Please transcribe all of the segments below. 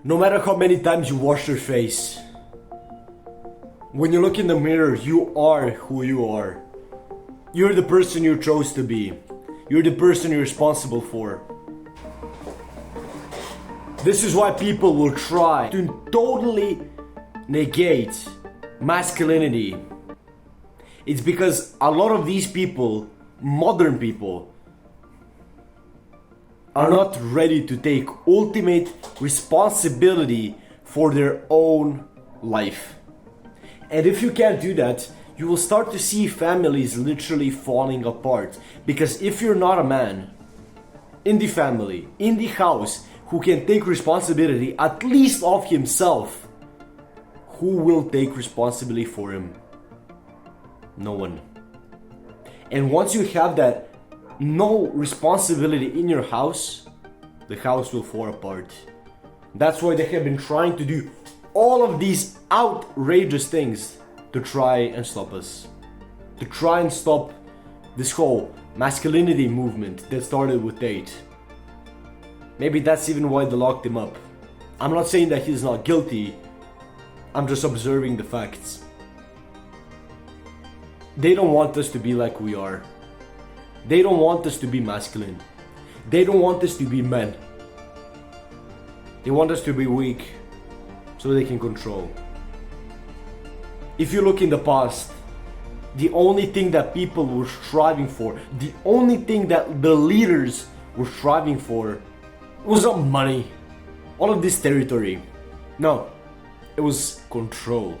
No matter how many times you wash your face, when you look in the mirror, you are who you are. You're the person you chose to be. You're the person you're responsible for. This is why people will try to totally negate masculinity. It's because a lot of these people, modern people, are not ready to take ultimate responsibility for their own life. And if you can't do that, you will start to see families literally falling apart. Because if you're not a man in the family, in the house, who can take responsibility at least of himself, who will take responsibility for him? No one. And once you have that no responsibility in your house, the house will fall apart. That's why they have been trying to do all of these outrageous things to try and stop us. To try and stop this whole masculinity movement that started with Tate. Maybe that's even why they locked him up. I'm not saying that he's not guilty. I'm just observing the facts. They don't want us to be like we are. They don't want us to be masculine. They don't want us to be men. They want us to be weak so they can control. If you look in the past, the only thing that people were striving for, the only thing that the leaders were striving for was not money, all of this territory. No, it was control.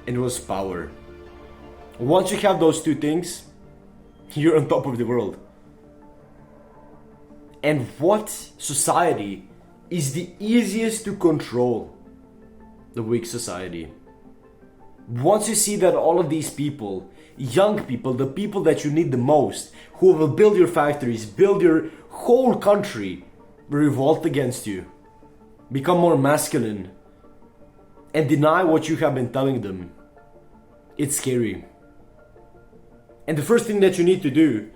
And it was power. Once you have those two things, you're on top of the world. And what society is the easiest to control? The weak society. Once you see that all of these people, young people, the people that you need the most, who will build your factories, build your whole country, revolt against you, become more masculine, and deny what you have been telling them, it's scary. And the first thing that you need to do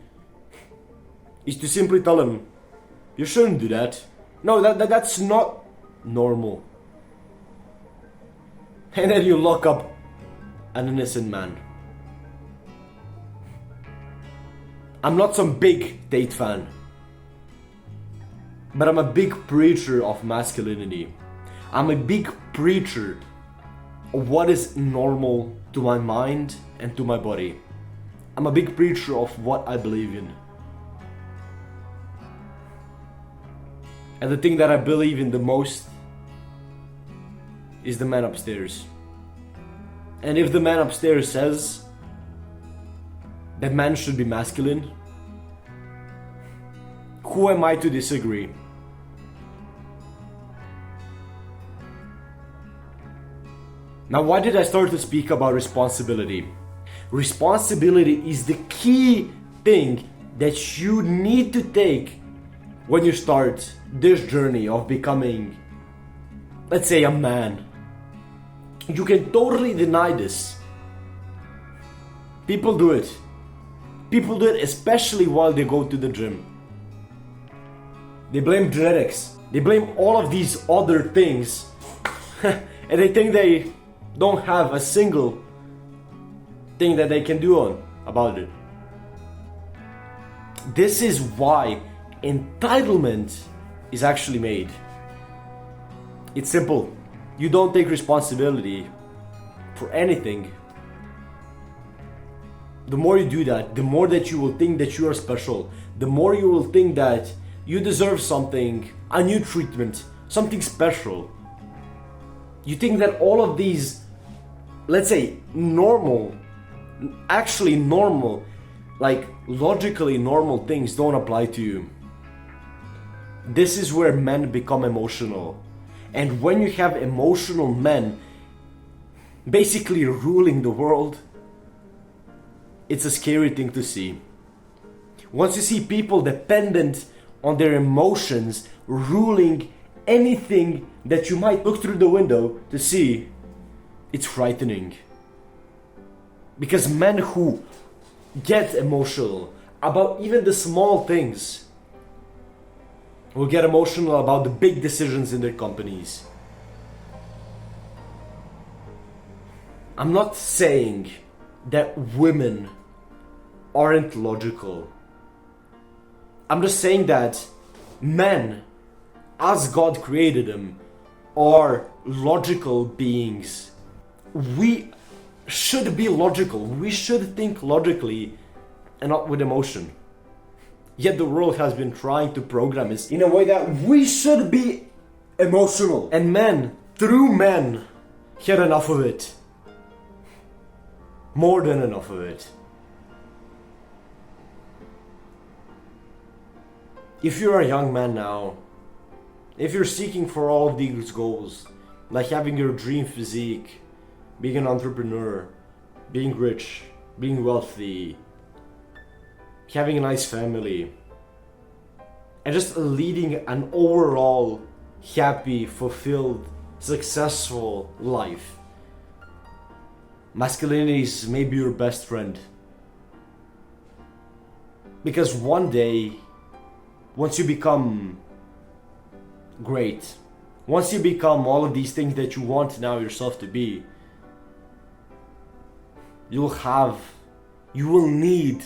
is to simply tell them, you shouldn't do that. No, that's not normal. And then you lock up an innocent man. I'm not some big Tate fan, but I'm a big preacher of masculinity. I'm a big preacher of what is normal to my mind and to my body. I'm a big preacher of what I believe in. And the thing that I believe in the most is the man upstairs. And if the man upstairs says that man should be masculine, who am I to disagree? Now, why did I start to speak about responsibility? Responsibility is the key thing that you need to take when you start this journey of becoming, let's say, a man. You can totally deny this. People do it. People do it especially while they go to the gym. They blame genetics. They blame all of these other things. And they think they don't have a single thing that they can do about it. This is why entitlement is actually made. It's simple. You don't take responsibility for anything. The more you do that, the more that you will think that you are special. The more you will think that you deserve something, a new treatment, something special. You think that all of these, let's say, normal, like logically normal things don't apply to you. This is where men become emotional. And when you have emotional men basically ruling the world, it's a scary thing to see. Once you see people dependent on their emotions ruling anything that you might look through the window to see, it's frightening. Because men who get emotional about even the small things will get emotional about the big decisions in their companies. I'm not saying that women aren't logical. I'm just saying that men, as God created them, are logical beings. We should be logical. We should think logically and not with emotion. Yet the world has been trying to program us in a way that we should be emotional. And men, true men, had enough of it. More than enough of it. If you're a young man now, if you're seeking for all of these goals, like having your dream physique, being an entrepreneur, being rich, being wealthy, having a nice family, and just leading an overall happy, fulfilled, successful life, masculinity is maybe your best friend. Because one day, once you become great, once you become all of these things that you want now yourself to be, you will need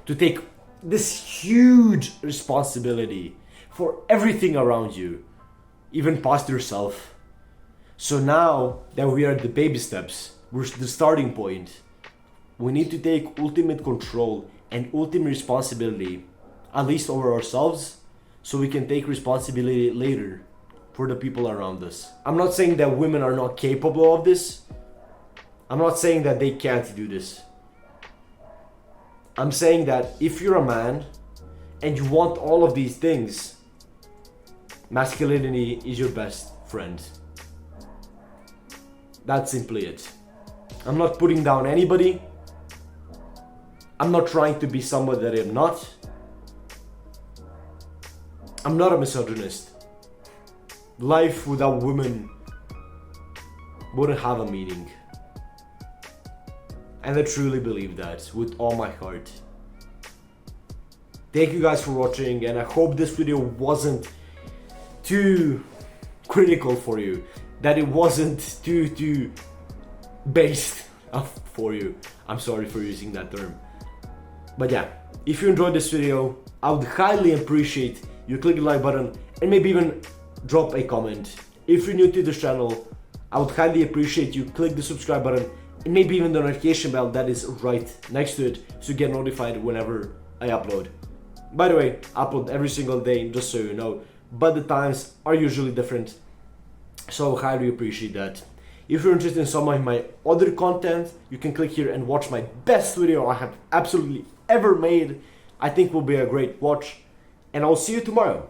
to take this huge responsibility for everything around you, even past yourself. So now that we are at the baby steps, we're the starting point, we need to take ultimate control and ultimate responsibility, at least over ourselves, so we can take responsibility later for the people around us. I'm not saying that women are not capable of this. I'm not saying that they can't do this. I'm saying that if you're a man and you want all of these things, masculinity is your best friend. That's simply it. I'm not putting down anybody. I'm not trying to be someone that I'm not. I'm not a misogynist. Life without women wouldn't have a meaning. And I truly believe that with all my heart. Thank you guys for watching, and I hope this video wasn't too critical for you, that it wasn't too based for you. I'm sorry for using that term. But yeah, if you enjoyed this video, I would highly appreciate you click the like button and maybe even drop a comment. If you're new to this channel, I would highly appreciate you click the subscribe button and maybe even the notification bell that is right next to it, so you get notified whenever I upload. By the way, I upload every single day, just so you know, but the times are usually different, so highly appreciate that. If you're interested in some of my other content, you can click here and watch my best video I have absolutely ever made. I think will be a great watch, and I'll see you tomorrow.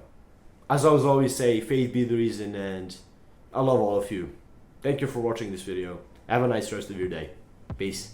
As I always say, faith be the reason, and I love all of you. Thank you for watching this video. Have a nice rest of your day. Peace.